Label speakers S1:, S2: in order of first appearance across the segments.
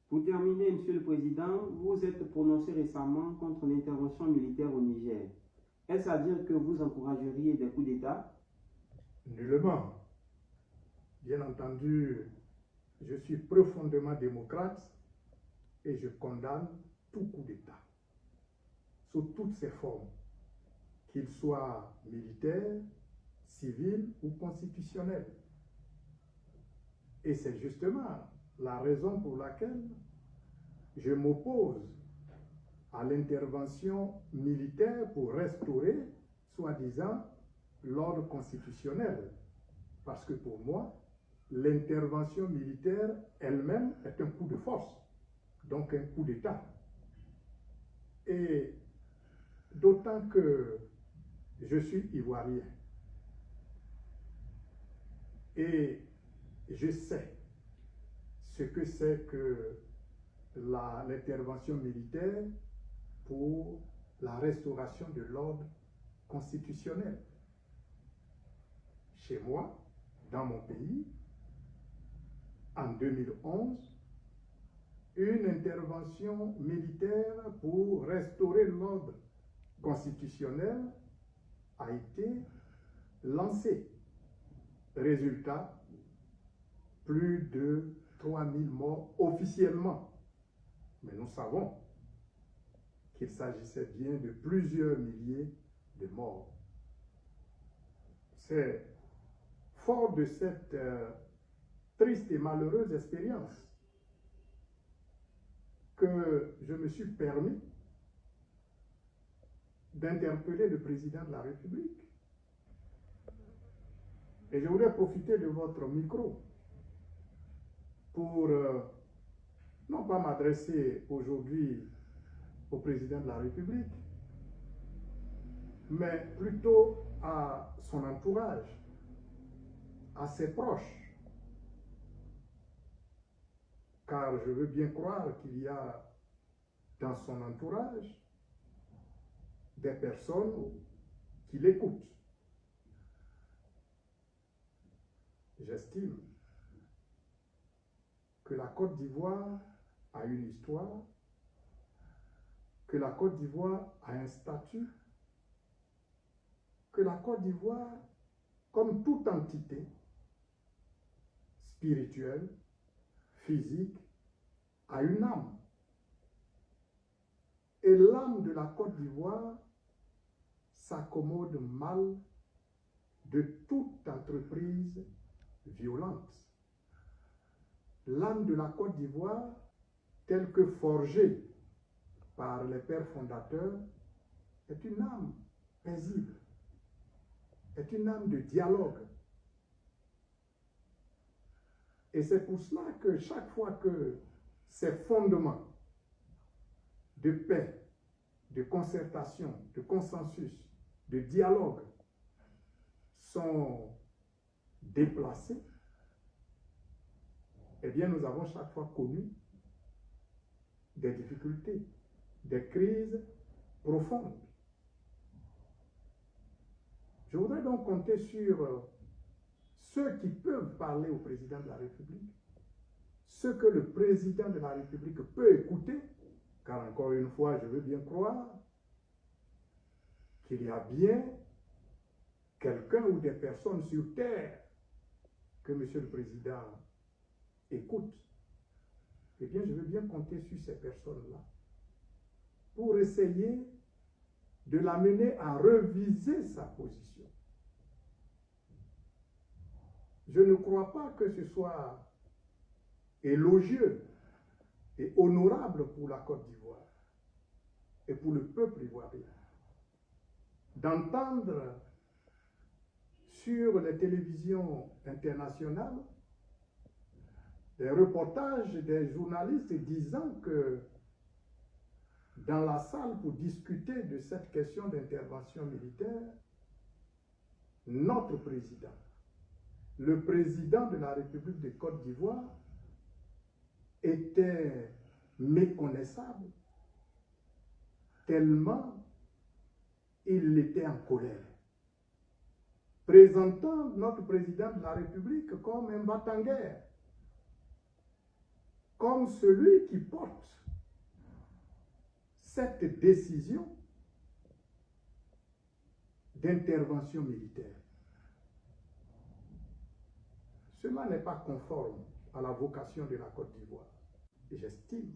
S1: Pour terminer, Monsieur le Président, vous êtes prononcé récemment contre l'intervention militaire au Niger. Est-ce à dire que vous encourageriez des coups d'État?
S2: Nullement. Bien entendu, je suis profondément démocrate et je condamne tout coup d'État, sous toutes ses formes, qu'il soit militaire, civil ou constitutionnel. Et c'est justement la raison pour laquelle je m'oppose à l'intervention militaire pour restaurer, soi-disant, l'ordre constitutionnel. Parce que pour moi, l'intervention militaire elle-même est un coup de force, donc un coup d'État. Et d'autant que je suis ivoirien et je sais ce que c'est que l'intervention militaire pour la restauration de l'ordre constitutionnel. Chez moi, dans mon pays, en 2011, une intervention militaire pour restaurer l'ordre constitutionnel a été lancée. Résultat, plus de 3000 morts officiellement. Mais nous savons qu'il s'agissait bien de plusieurs milliers de morts. C'est fort de cette triste et malheureuse expérience que je me suis permis d'interpeller le président de la République. Et je voudrais profiter de votre micro pour non pas m'adresser aujourd'hui au président de la République, mais plutôt à son entourage, à ses proches. Car je veux bien croire qu'il y a dans son entourage des personnes qui l'écoutent. J'estime que la Côte d'Ivoire a une histoire, que la Côte d'Ivoire a un statut, que la Côte d'Ivoire, comme toute entité spirituelle, physique, a une âme. Et l'âme de la Côte d'Ivoire s'accommode mal de toute entreprise violente. L'âme de la Côte d'Ivoire, telle que forgée par les pères fondateurs, est une âme paisible, est une âme de dialogue. Et c'est pour cela que chaque fois que ces fondements de paix, de concertation, de consensus, de dialogue sont déplacés, eh bien nous avons chaque fois connu des difficultés, des crises profondes. Je voudrais donc compter sur ceux qui peuvent parler au président de la République, ce que le président de la République peut écouter, car encore une fois, je veux bien croire qu'il y a bien quelqu'un ou des personnes sur terre que M. le Président écoute. Eh bien, je veux bien compter sur ces personnes-là pour essayer de l'amener à reviser sa position. Je ne crois pas que ce soit élogieux et honorable pour la Côte d'Ivoire et pour le peuple ivoirien d'entendre sur les télévisions internationales des reportages des journalistes disant que dans la salle pour discuter de cette question d'intervention militaire, notre président, le président de la République de Côte d'Ivoire, était méconnaissable, tellement il était en colère, présentant notre président de la République comme un battant-guerre. comme celui qui porte cette décision d'intervention militaire. Cela n'est pas conforme à la vocation de la Côte d'Ivoire. Et j'estime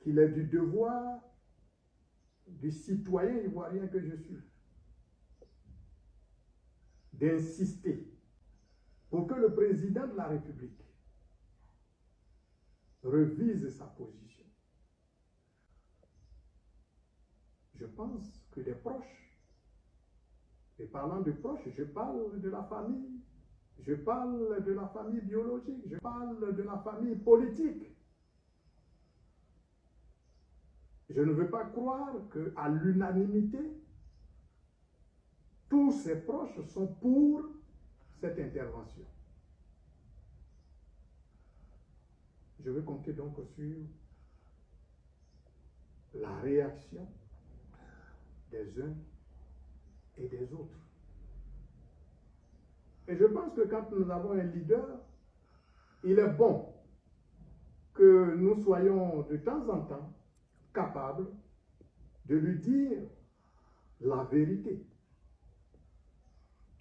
S2: qu'il est du devoir du citoyen ivoirien que je suis d'insister pour que le président de la République revise sa position. Je pense que des proches, et parlant de proches, je parle de la famille, je parle de la famille biologique, je parle de la famille politique. Je ne veux pas croire qu'à l'unanimité, tous ses proches sont pour cette intervention. Je veux compter donc sur la réaction des uns et des autres. Et je pense que quand nous avons un leader, il est bon que nous soyons de temps en temps capables de lui dire la vérité,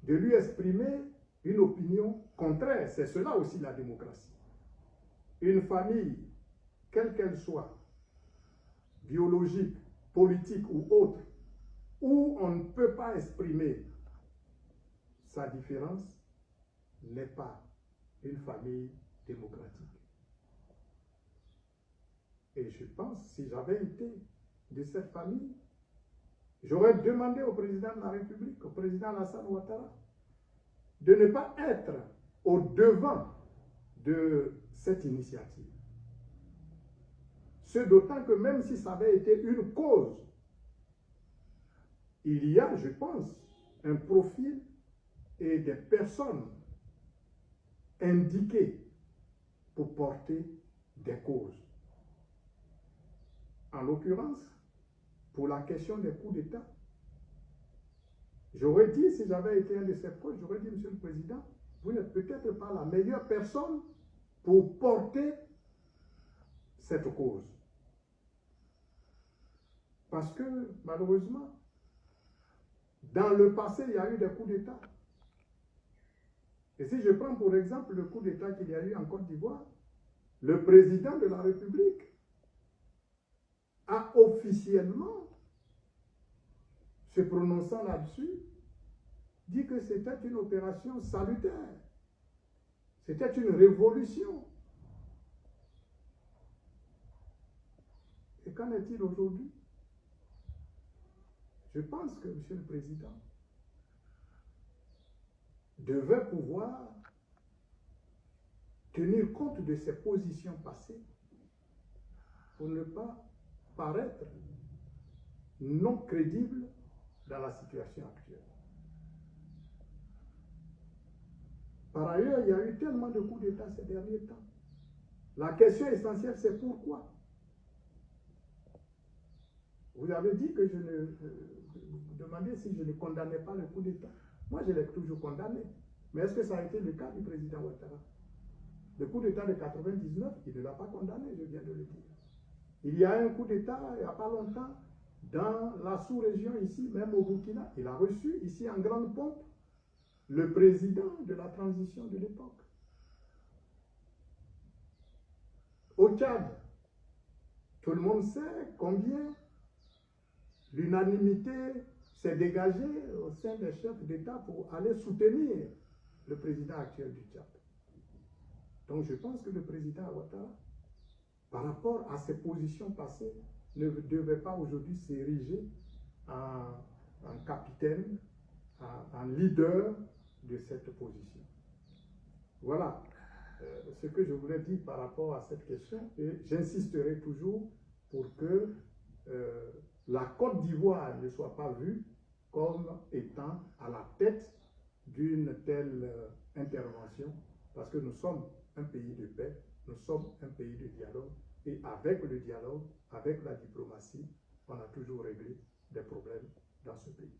S2: de lui exprimer une opinion contraire. C'est cela aussi la démocratie. Une famille, quelle qu'elle soit, biologique, politique ou autre, où on ne peut pas exprimer sa différence, n'est pas une famille démocratique. Et je pense, si j'avais été de cette famille, j'aurais demandé au président de la République, au président Alassane Ouattara, de ne pas être au devant de cette initiative. Ce d'autant que même si ça avait été une cause, il y a, je pense, un profil et des personnes indiquées pour porter des causes. En l'occurrence, pour la question des coups d'État, j'aurais dit, si j'avais été un de ses proches, j'aurais dit, Monsieur le Président, vous n'êtes peut-être pas la meilleure personne pour porter cette cause. Parce que, malheureusement, dans le passé, il y a eu des coups d'État. Et si je prends pour exemple le coup d'État qu'il y a eu en Côte d'Ivoire, le président de la République a officiellement, se prononçant là-dessus, dit que c'était une opération salutaire. C'était une révolution. Et qu'en est-il aujourd'hui? Je pense que M. le Président devait pouvoir tenir compte de ses positions passées pour ne pas paraître non crédible dans la situation actuelle. Par ailleurs, il y a eu tellement de coups d'État ces derniers temps. La question essentielle, c'est pourquoi? Vous avez dit que je ne... Vous demandez si je ne condamnais pas le coup d'État. Moi, je l'ai toujours condamné. Mais est-ce que ça a été le cas du président Ouattara? Le coup d'État de 99, il ne l'a pas condamné, je viens de le dire. Il y a un coup d'État, il n'y a pas longtemps, dans la sous-région ici, même au Burkina. Il a reçu ici en grande pompe le président de la transition de l'époque. Au Tchad, tout le monde sait combien l'unanimité s'est dégagée au sein des chefs d'État pour aller soutenir le président actuel du Tchad. Donc je pense que le président Ouattara, par rapport à ses positions passées, ne devait pas aujourd'hui s'ériger en capitaine, en leader de cette position. Voilà ce que je voulais dire par rapport à cette question, et j'insisterai toujours pour que la Côte d'Ivoire ne soit pas vue comme étant à la tête d'une telle intervention, parce que nous sommes un pays de paix, nous sommes un pays de dialogue, et avec le dialogue, avec la diplomatie, on a toujours réglé des problèmes dans ce pays.